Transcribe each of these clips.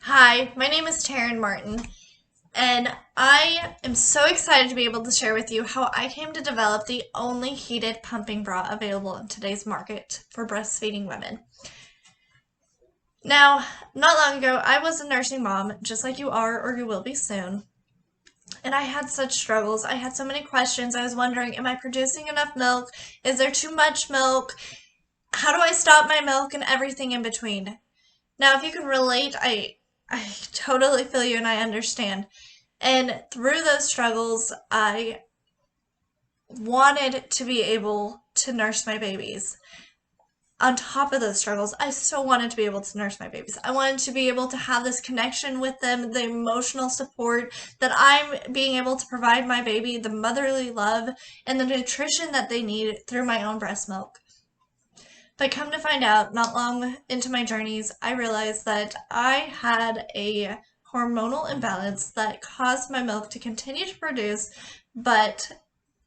Hi, my name is Taryn Martin, and I am so excited to be able to share with you how I came to develop the only heated pumping bra available in today's market for breastfeeding women. Now, not long ago, I was a nursing mom, just like you are or you will be soon, and I had such struggles. I had so many questions. I was wondering, am I producing enough milk? Is there too much milk? How do I stop my milk and everything in between? Now, if you can relate, I totally feel you and I understand. And through those struggles, I wanted to be able to nurse my babies. On top of those struggles, I still wanted to be able to nurse my babies. I wanted to be able to have this connection with them, the emotional support that I'm being able to provide my baby, the motherly love, and the nutrition that they need through my own breast milk. But come to find out, not long into my journeys, I realized that I had a hormonal imbalance that caused my milk to continue to produce, but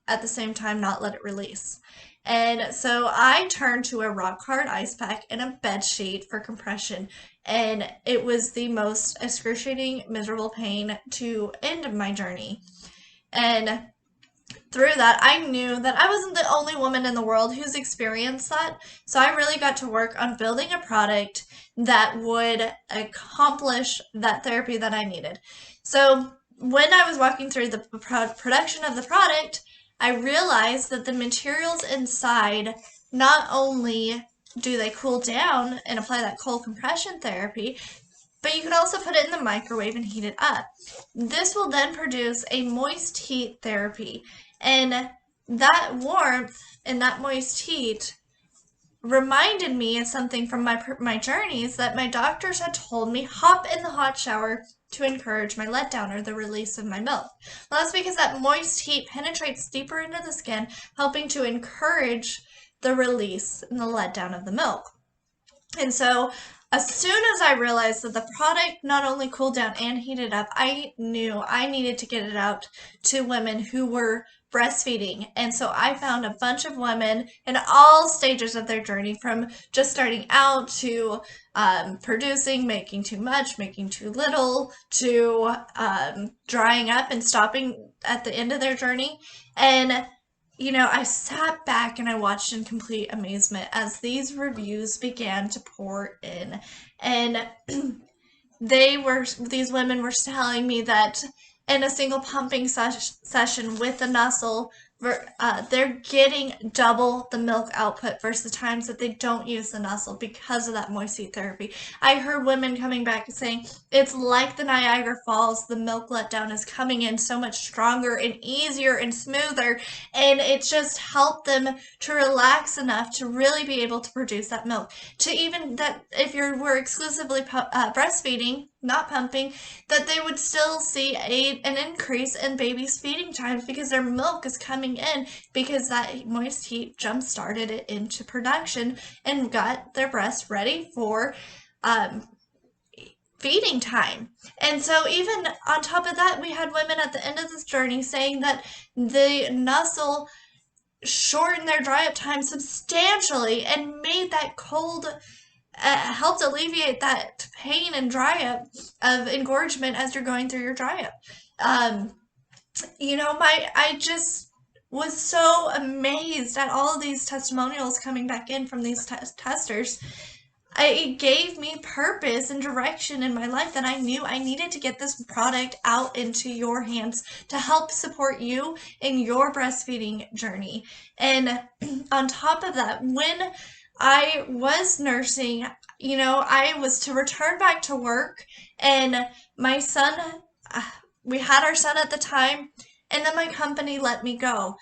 at the same time not let it release. And so I turned to a rock hard ice pack and a bed sheet for compression. And it was the most excruciating, miserable pain to end my journey. And through that, I knew that I wasn't the only woman in the world who's experienced that. So I really got to work on building a product that would accomplish that therapy that I needed. So when I was walking through the production of the product, I realized that the materials inside not only do they cool down and apply that cold compression therapy, but you can also put it in the microwave and heat it up. This will then produce a moist heat therapy. And that warmth and that moist heat reminded me of something from my journeys that my doctors had told me: hop in the hot shower to encourage my letdown or the release of my milk. Well, that's because that moist heat penetrates deeper into the skin, helping to encourage the release and the letdown of the milk. And so as soon as I realized that the product not only cooled down and heated up, I knew I needed to get it out to women who were breastfeeding. And so I found a bunch of women in all stages of their journey, from just starting out to producing, making too much, making too little, to drying up and stopping at the end of their journey. And I sat back and I watched in complete amazement as these reviews began to pour in. And these women were telling me that in a single pumping session with the Nuzzle, they're getting double the milk output versus times that they don't use the Nuzzle because of that moist heat therapy. I heard women coming back saying it's like the Niagara Falls. The milk letdown is coming in so much stronger and easier and smoother, and it just helped them to relax enough to really be able to produce that milk. To even that, if you were exclusively breastfeeding, not pumping, that they would still see an increase in babies' feeding times because their milk is coming in, because that moist heat jump started it into production and got their breast ready for feeding time. And so even on top of that, we had women at the end of this journey saying that the Nuzzle shortened their dry up time substantially and made that cold helped alleviate that pain and dry up of engorgement as you're going through your dry up. I just was so amazed at all of these testimonials coming back in from these testers. It gave me purpose and direction in my life that I knew I needed to get this product out into your hands to help support you in your breastfeeding journey. And on top of that, when I was nursing, I was to return back to work, and my son, we had our son at the time, and then my company let me go.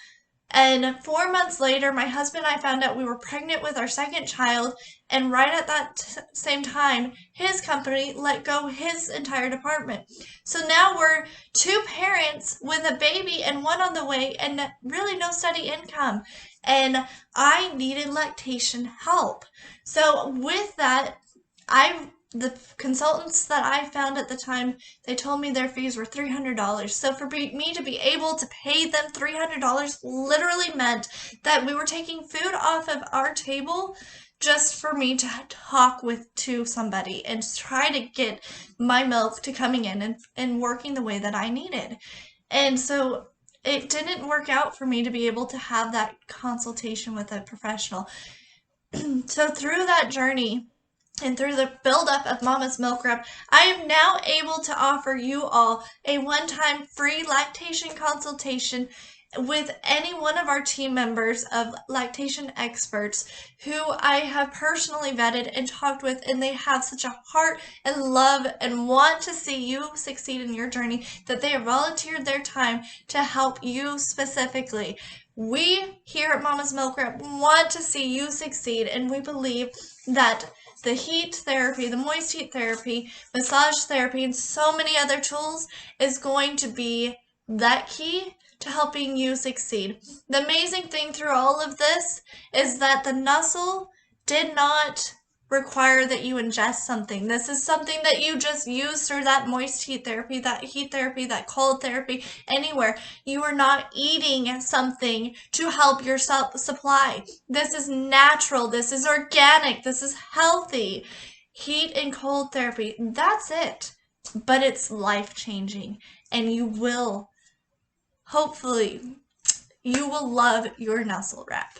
And 4 months later, my husband and I found out we were pregnant with our second child, and right at that same time, his company let go his entire department. So now we're two parents with a baby and one on the way, and really no steady income. And I needed lactation help. So with that, the consultants that I found at the time, they told me their fees were $300. So for me to be able to pay them $300 literally meant that we were taking food off of our table just for me to talk to somebody and try to get my milk to coming in and working the way that I needed. And so it didn't work out for me to be able to have that consultation with a professional. So through that journey and through the buildup of Mama's Milk Rep, I am now able to offer you all a one-time free lactation consultation with any one of our team members of lactation experts who I have personally vetted and talked with, and they have such a heart and love and want to see you succeed in your journey that they have volunteered their time to help you specifically. We here at Mama's Milk Rep want to see you succeed, and we believe that the heat therapy, the moist heat therapy, massage therapy, and so many other tools is going to be that key to helping you succeed. The amazing thing through all of this is that the Nuzzle did not require that you ingest something. This is something that you just use through that moist heat therapy, that cold therapy, anywhere. You are not eating something to help your supply. This is natural. This is organic. This is healthy. Heat and cold therapy. That's it. But it's life-changing, and hopefully, you will love your Nuzzle wrap.